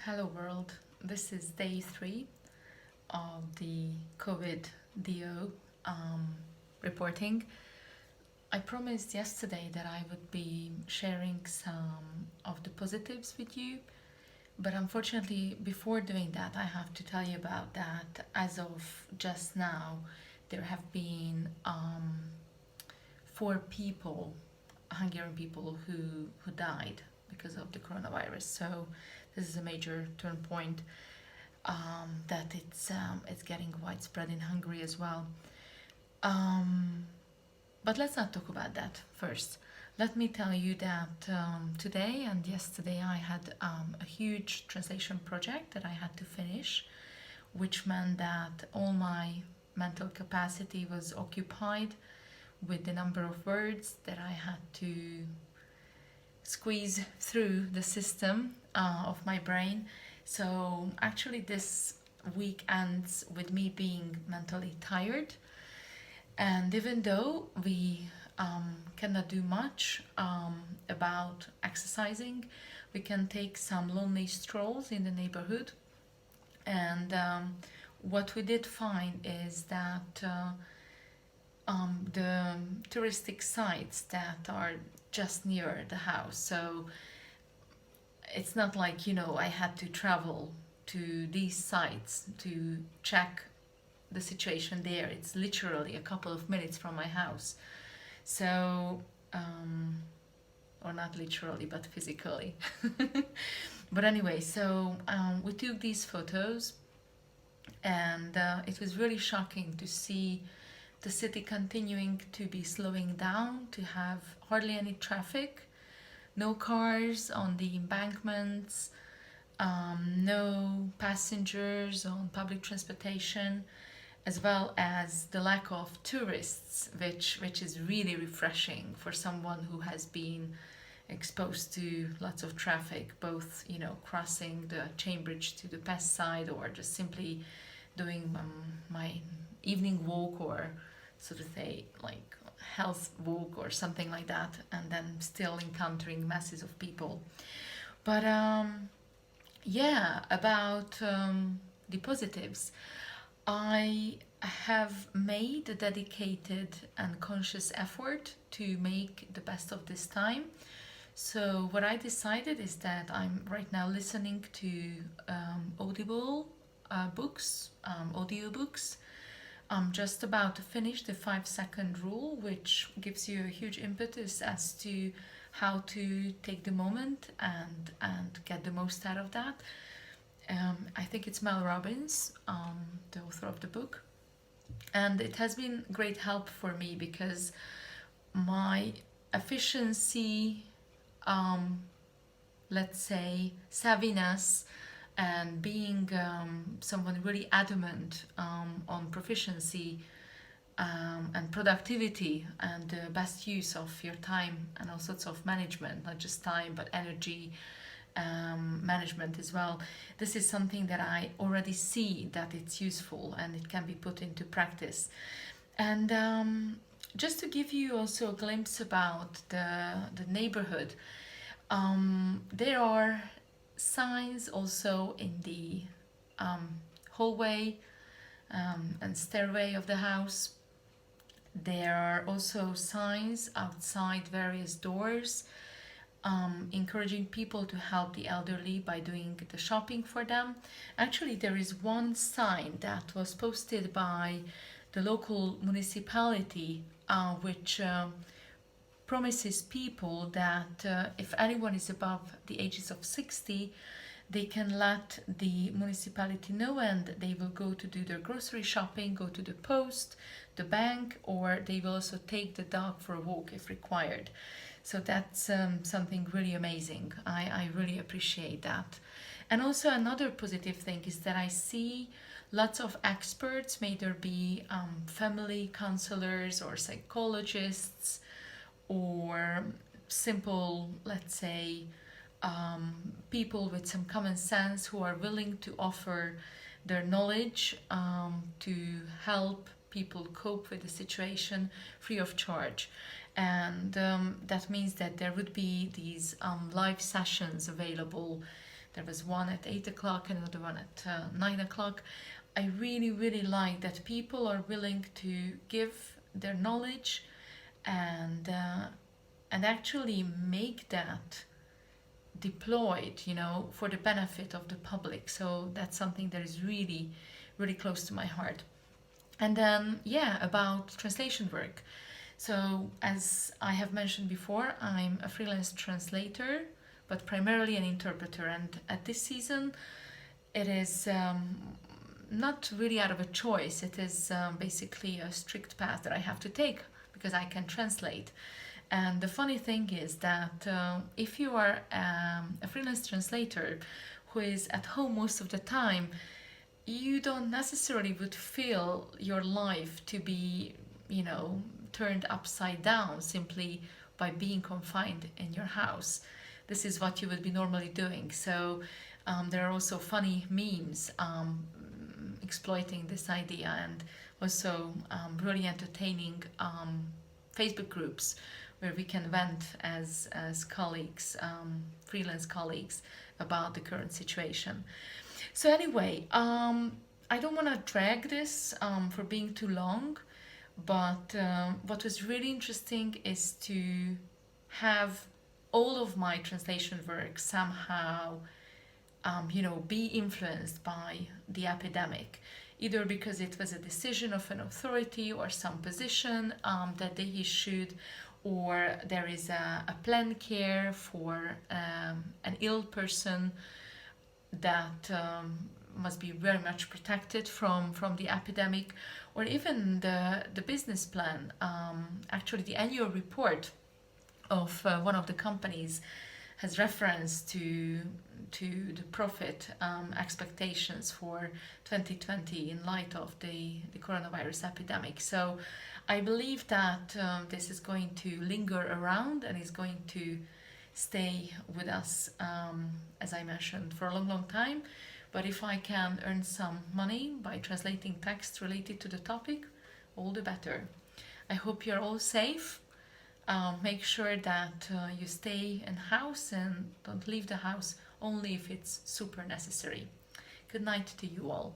Hello world, this is day 3 of the COVIDeo reporting. I promised yesterday that I would be sharing some of the positives with you, but unfortunately before doing that I have to tell you about that as of just now there have been 4 people, Hungarian people who died because of the coronavirus. So this is a major turn point that it's getting widespread in Hungary as well. But let's not talk about that first. Let me tell you that today and yesterday I had a huge translation project that I had to finish, which meant that all my mental capacity was occupied with the number of words that I had to squeeze through the system of my brain. So actually this week ends with me being mentally tired, and even though we cannot do much about exercising, we can take some lonely strolls in the neighborhood. And what we did find is that the touristic sites that are just near the house, so it's not like, I had to travel to these sites to check the situation there. It's literally a couple of minutes from my house. So, or not literally, but physically. But anyway, so we took these photos, and it was really shocking to see the city continuing to be slowing down, to have hardly any traffic, no cars on the embankments, no passengers on public transportation, as well as the lack of tourists, which is really refreshing for someone who has been exposed to lots of traffic, both crossing the chain bridge to the past side or just simply doing my evening walk, or so to say like health walk or something like that, and then still encountering masses of people. But about the positives, I have made a dedicated and conscious effort to make the best of this time. So what I decided is that I'm right now listening to audible books, audiobooks. I'm just about to finish the 5-second rule, which gives you a huge impetus as to how to take the moment and get the most out of that. I think it's Mel Robbins, the author of the book. And it has been great help for me because my efficiency, let's say, savviness, and being someone really adamant on proficiency and productivity and the best use of your time and all sorts of management, not just time but energy management as well. This is something that I already see that it's useful and it can be put into practice. And just to give you also a glimpse about the neighborhood, there are signs also in the hallway and stairway of the house. There are also signs outside various doors encouraging people to help the elderly by doing the shopping for them. Actually, there is one sign that was posted by the local municipality which promises people that if anyone is above the ages of 60, they can let the municipality know and they will go to do their grocery shopping, go to the post, the bank, or they will also take the dog for a walk if required. So that's something really amazing. I really appreciate that. And also another positive thing is that I see lots of experts, may there be family counselors or psychologists, or simple, let's say, people with some common sense who are willing to offer their knowledge to help people cope with the situation free of charge. And that means that there would be these live sessions available There was one at 8 o'clock, another one at 9 o'clock. I really, really like that people are willing to give their knowledge and actually make that deployed, for the benefit of the public. So that's something that is really, really close to my heart. And then, about translation work. So, as I have mentioned before, I'm a freelance translator, but primarily an interpreter. And at this season, it is not really out of a choice. It is basically a strict path that I have to take because I can translate. And the funny thing is that if you are a freelance translator who is at home most of the time, you don't necessarily would feel your life to be, turned upside down simply by being confined in your house. This is what you would be normally doing. So there are also funny memes exploiting this idea, and also really entertaining Facebook groups where we can vent as colleagues, freelance colleagues, about the current situation. So anyway, I don't want to drag this for being too long, but what was really interesting is to have all of my translation work somehow, be influenced by the epidemic, either because it was a decision of an authority or some position that they issued, or there is a planned care for an ill person that must be very much protected from the epidemic, or even the business plan. Actually, the annual report of one of the companies has reference to the profit expectations for 2020 in light of the coronavirus epidemic. So I believe that this is going to linger around and is going to stay with us, as I mentioned, for a long, long time. But if I can earn some money by translating text related to the topic, all the better. I hope you're all safe. Make sure that you stay in house and don't leave the house only if it's super necessary. Good night to you all.